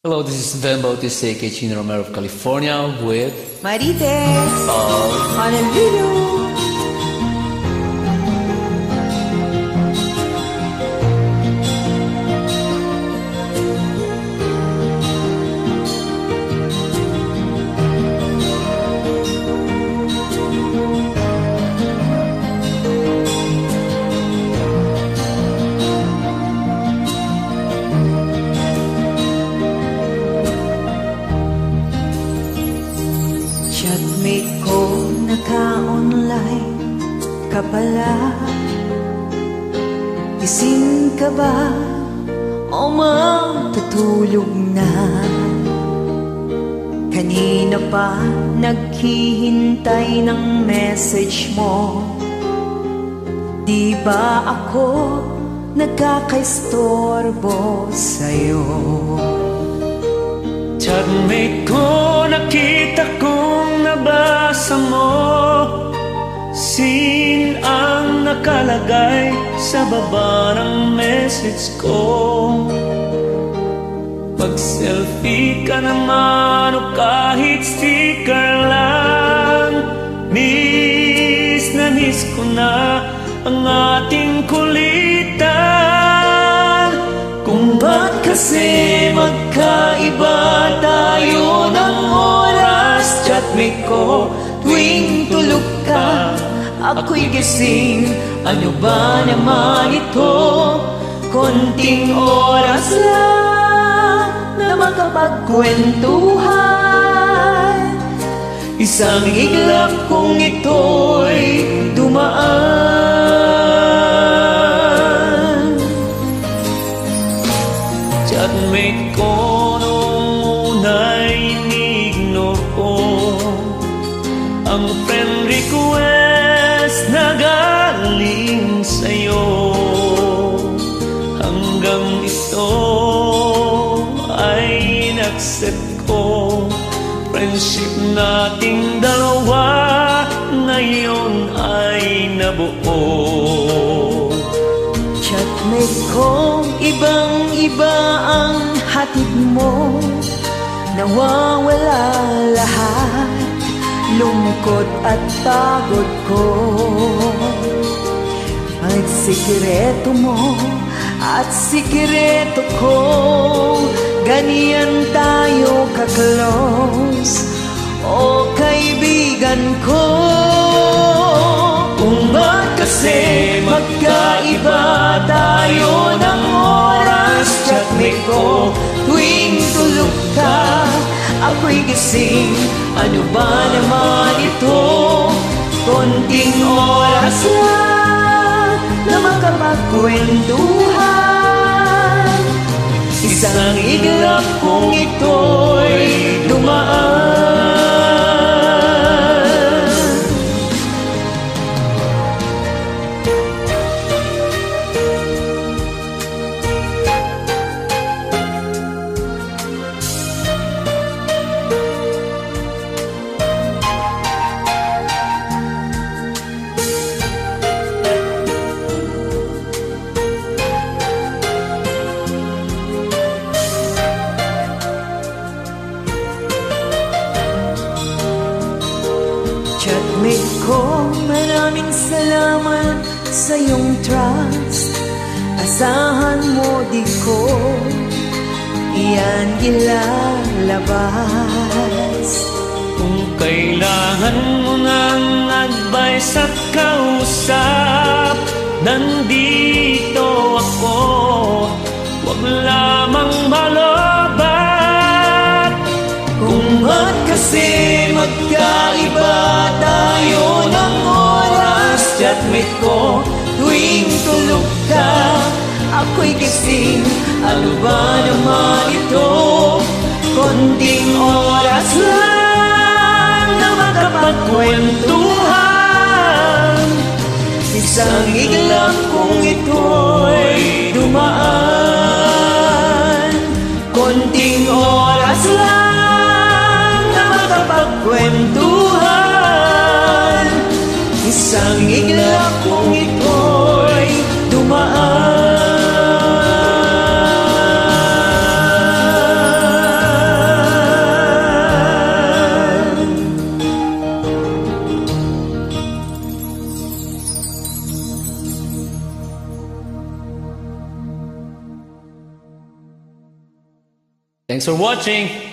Hello, this is Ben Bautista, aka Chino Romero of California with Marites, uh, Honolulu. Chatmate ko naka-online ka pala. Gising ka ba o matutulog na? Kanina pa naghihintay ng message mo. Di ba ako nagkakaistorbo sa'yo? Chatmate ko, nakita kong nabasa mo. Sin ang nakalagay sa baba ng message ko. Pag-selfie ka naman o kahit sticker lang, miss na miss ko na ang ating kulitan. Kung ba't kasi magkaiba tayo ng oras, chatmate ko, tuwing tulog ka, ako'y gising. Ano ba naman ito? Konting oras lang na makapagkwentuhan. Isang iglap kung ito'y dumaan. Chatmate ko, nung una'y inignore ko ang friend request na galing sa'yo. Hanggang ito ay in-accept ko. Friendship nating dalawa ngayon ay nabuo. Chatmate ko, ibang-iba ang hatid mo. Nawawala lahat, lungkot at pagod ko. Ang sikreto mo at sikreto ko, ganyan tayo ka-close, o kaibigan ko. Kung ba't kasi magkaiba tayo ng oras, chatmate ko, tuwing tulog ka, ako'y gising. Ano ba naman ito? Konting oras lang na makapagkwentuhan. Isang iglap kung ito'y dumaan. Chatmate ko, maraming salamat sa iyong trust. Asahan mo di ko iyan ilalabas. Kung kailangan mo ng advice at kausap, nandito ako. Huwag lamang malobat. Kung ba't kasi magkaiba tayo ng oras, chatmate ko, tuwing tulog ka, ako'y gising. Ano ba naman ito? Konting oras lang na makapagkwentuhan. Isang iglap kung ito'y dumaan. Konting oras lang na makapagkwentuhan. Isang iglap kung ito'y dumaan. Thanks for watching!